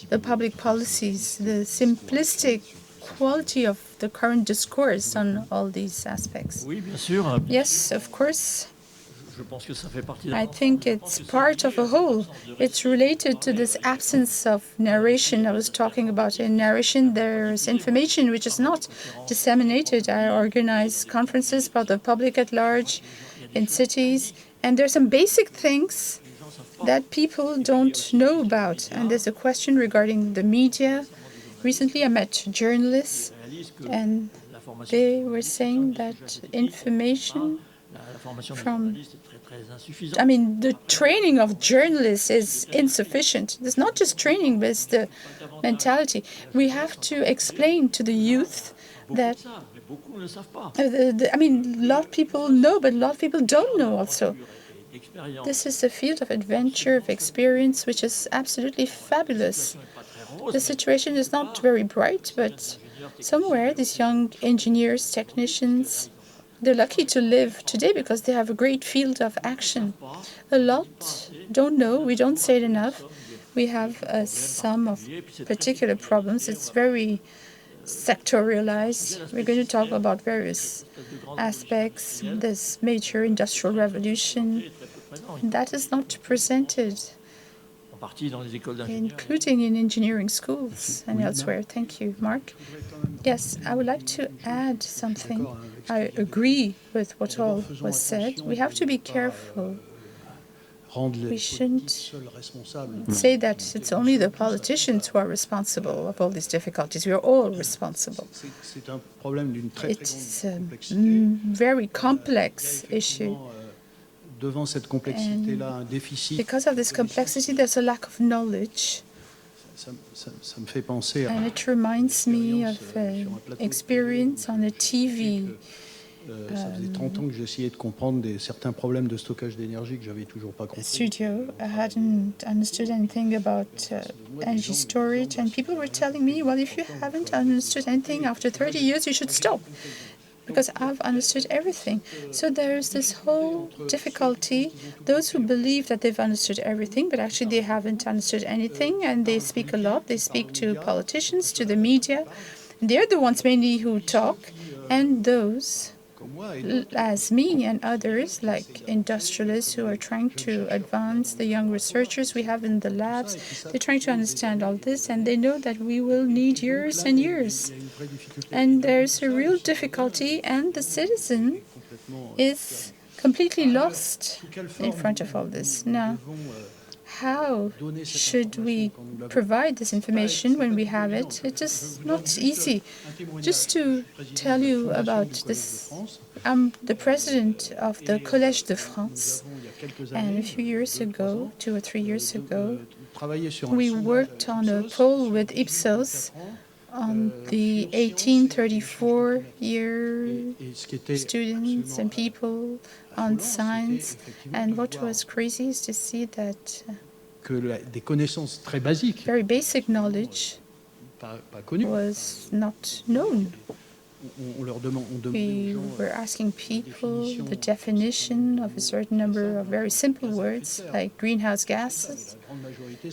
the public policies, the simplistic quality of the current discourse on all these aspects? Yes, of course. I think it's part of a whole. It's related to this absence of narration I was talking about. In narration, there's information which is not disseminated. I organize conferences about the public at large in cities, and there's some basic things that people don't know about. And there's a question regarding the media. Recently, I met journalists, and they were saying that information the training of journalists is insufficient. It's not just training, but it's the mentality. We have to explain to the youth that, a lot of people know, but a lot of people don't know also. This is a field of adventure, of experience, which is absolutely fabulous. The situation is not very bright, but somewhere these young engineers, technicians, they're lucky to live today because they have a great field of action. A lot don't know, we don't say it enough. We have a sum of particular problems. It's very sectorialized. We're going to talk about various aspects, this major industrial revolution. That is not presented, including in engineering schools and elsewhere. Thank you, Marc. Yes, I would like to add something. I agree with what all was said. We have to be careful. We shouldn't say that it's only the politicians who are responsible of all these difficulties. We are all responsible. It's a very complex issue. And because of this complexity, there's a lack of knowledge. And it reminds me of an experience on a TV studio. I hadn't understood anything about energy storage, and people were telling me, well, if you haven't understood anything after 30 years, you should stop, because I've understood everything. So there's this whole difficulty. Those who believe that they've understood everything, but actually they haven't understood anything, and they speak a lot. They speak to politicians, to the media. They're the ones mainly who talk, and those, as me and others, like industrialists who are trying to advance the young researchers we have in the labs, they're trying to understand all this, and they know that we will need years and years. And there's a real difficulty, and the citizen is completely lost in front of all this. Now, how should we provide this information when we have it? It is not easy. Just to tell you about this, I'm the president of the Collège de France, and a few years ago, 2 or 3 years ago, we worked on a poll with Ipsos on the 1834 year students and people on science. And what was crazy is to see that very basic knowledge was not known. We were asking people the definition of a certain number of very simple words like greenhouse gases,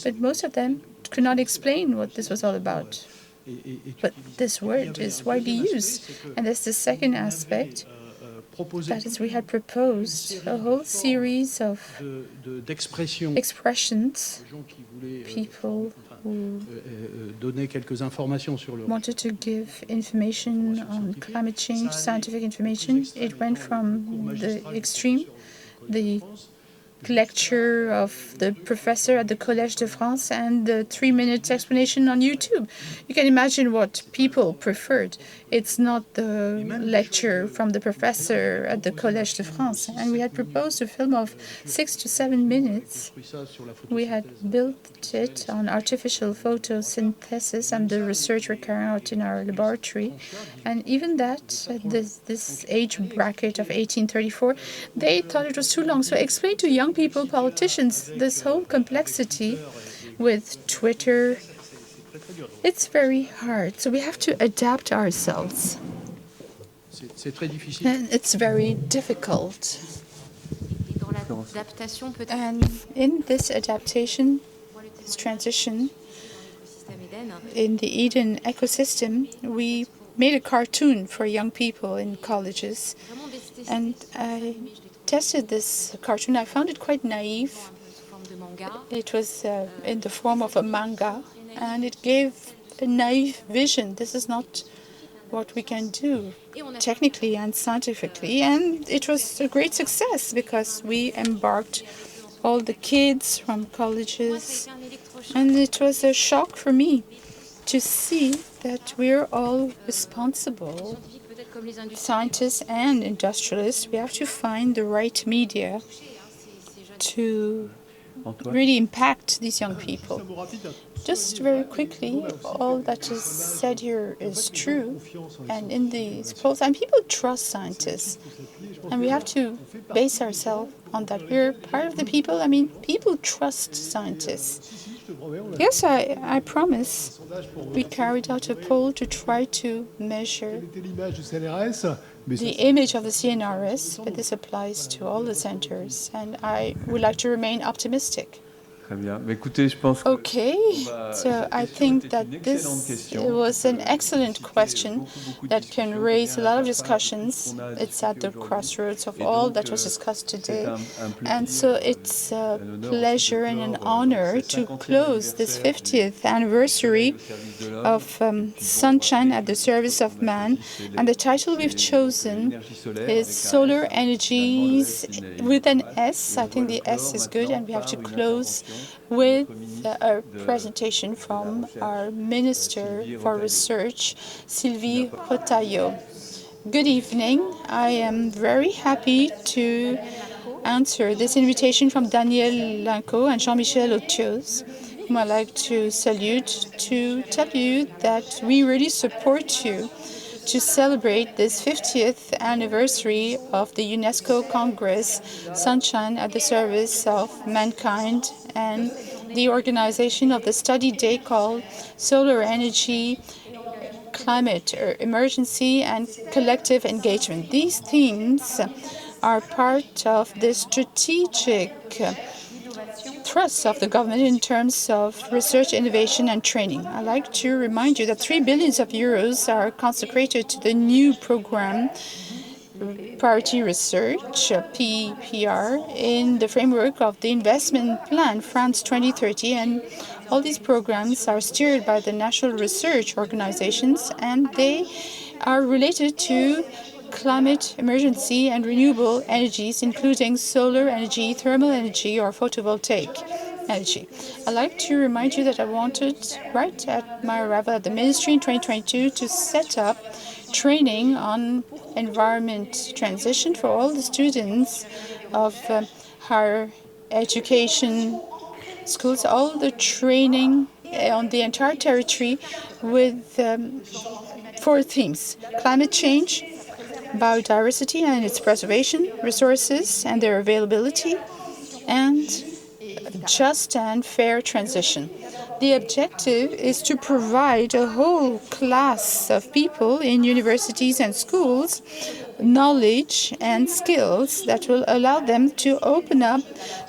but most of them could not explain what this was all about. But this word is widely used. And there's the second aspect, that is, we had proposed a whole series of expressions, people who wanted to give information on climate change, scientific information. It went from the extreme, the lecture of the professor at the Collège de France and the 3-minute explanation on YouTube. You can imagine what people preferred. It's not the lecture from the professor at the Collège de France. And we had proposed a film of 6 to 7 minutes. We had built it on artificial photosynthesis and the research we're carrying out in our laboratory. And even that, this age bracket of 1834, they thought it was too long. So I explained to young people, politicians, this whole complexity with Twitter. It's very hard. So we have to adapt ourselves. And it's very difficult. And in this adaptation, this transition, in the Eden ecosystem, we made a cartoon for young people in colleges. And I tested this cartoon. I found it quite naive. It was in the form of a manga, and it gave a naive vision. This is not what we can do technically and scientifically. And it was a great success because we embarked all the kids from colleges. And it was a shock for me to see that we're all responsible, scientists and industrialists. We have to find the right media to really impact these young people. Just very quickly, all that is said here is true. And in these polls, and people trust scientists. And we have to base ourselves on that. We're part of the people. I mean, people trust scientists. Yes, I promise. We carried out a poll to try to measure the image of the CNRS, but this applies to all the centers. And I would like to remain optimistic. Okay, so I think that this was an excellent question that can raise a lot of discussions. It's at the crossroads of all that was discussed today. And so it's a pleasure and an honor to close this 50th anniversary of Sunshine at the Service of Man. And the title we've chosen is Solar Energies with an S. I think the S is good, and we have to close with a presentation from our Minister for Research, Sylvie Rotaillot. Good evening. I am very happy to answer this invitation from Daniel LINCOT and Jean-Michel Autios, whom I'd like to salute, to tell you that we really support you to celebrate this 50th anniversary of the UNESCO Congress, Sunshine at the Service of Mankind, and the organization of the study day called Solar Energy, Climate Emergency, and Collective Engagement. These themes are part of the strategic thrusts of the government in terms of research, innovation, and training. I'd like to remind you that 3 billion euros are consecrated to the new program, Priority Research, PPR, in the framework of the investment plan, France 2030. And all these programs are steered by the national research organizations, and they are related to climate emergency and renewable energies, including solar energy, thermal energy, or photovoltaic. energy. I'd like to remind you that I wanted, right at my arrival at the ministry in 2022, to set up training on environment transition for all the students of higher education schools, all the training on the entire territory with 4 themes: climate change, biodiversity and its preservation, resources and their availability, and just and fair transition. The objective is to provide a whole class of people in universities and schools knowledge and skills that will allow them to open up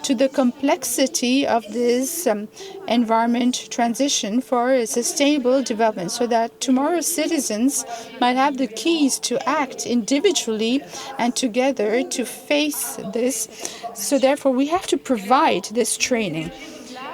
to the complexity of this environment transition for a sustainable development, so that tomorrow's citizens might have the keys to act individually and together to face this. So therefore, we have to provide this training.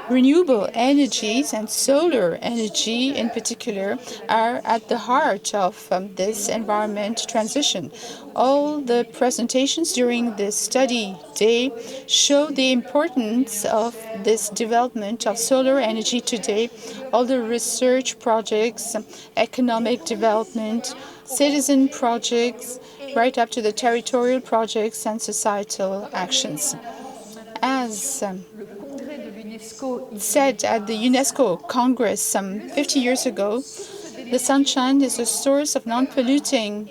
Renewable energies and solar energy in particular are at the heart of this environment transition. All the presentations during this study day show the importance of this development of solar energy today, all the research projects, economic development, citizen projects, right up to the territorial projects and societal actions. As said at the UNESCO Congress some 50 years ago, the sunshine is a source of non-polluting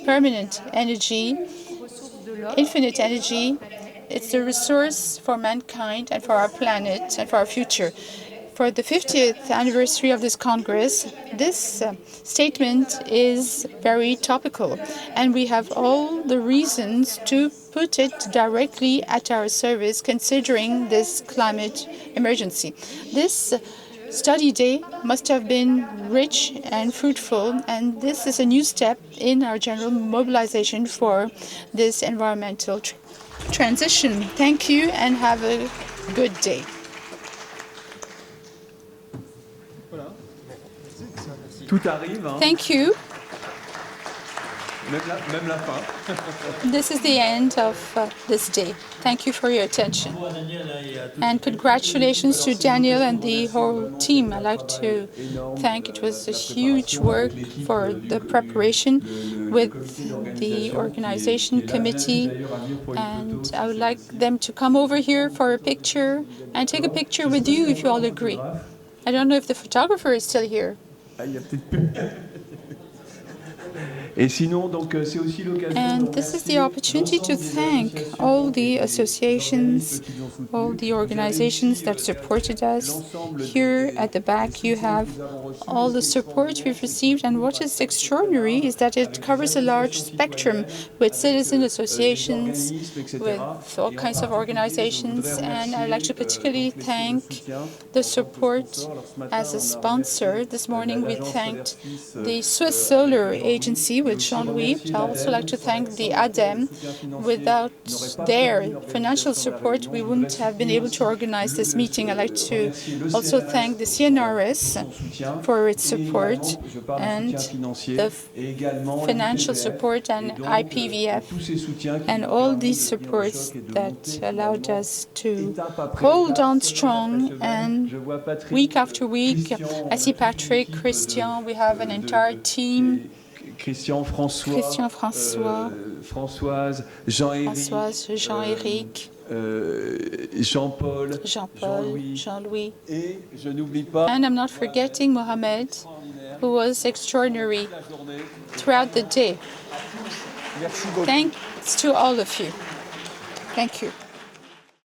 permanent energy, infinite energy. It's a resource for mankind and for our planet and for our future. For the 50th anniversary of this Congress, this statement is very topical, and we have all the reasons to put it directly at our service, considering this climate emergency. This study day must have been rich and fruitful, and this is a new step in our general mobilization for this environmental transition. Thank you and have a good day. Tout arrive, hein? Thank you. Même la fin. This is the end of this day. Thank you for your attention. And congratulations to Daniel and the whole team. I'd like to thank, it was a huge work for the preparation with the organization committee. And I would like them to come over here for a picture and take a picture with you if you all agree. I don't know if the photographer is still here. Et sinon, donc, c'est aussi l'occasion. And this is the opportunity to thank all the associations, all the organizations that supported us. Here at the back, you have all the support we've received. And what is extraordinary is that it covers a large spectrum with citizen associations, with all kinds of organizations. And I'd like to particularly thank the support as a sponsor. This morning, we thanked the Swiss Solar Agency with Jean-Louis. I'd also like to thank the ADEME. Without their financial support, we wouldn't have been able to organize this meeting. I'd like to also thank the CNRS for its support and the financial support, and IPVF, and all these supports that allowed us to hold on strong. And week after week, I see Patrick, Christian, we have an entire team. Christian, François, Françoise, Jean-Éric, Jean-Paul, Jean-Louis. Et je n'oublie pas. And I'm not forgetting Mohamed, who was extraordinary throughout the day. Thanks to all of you. Thank you.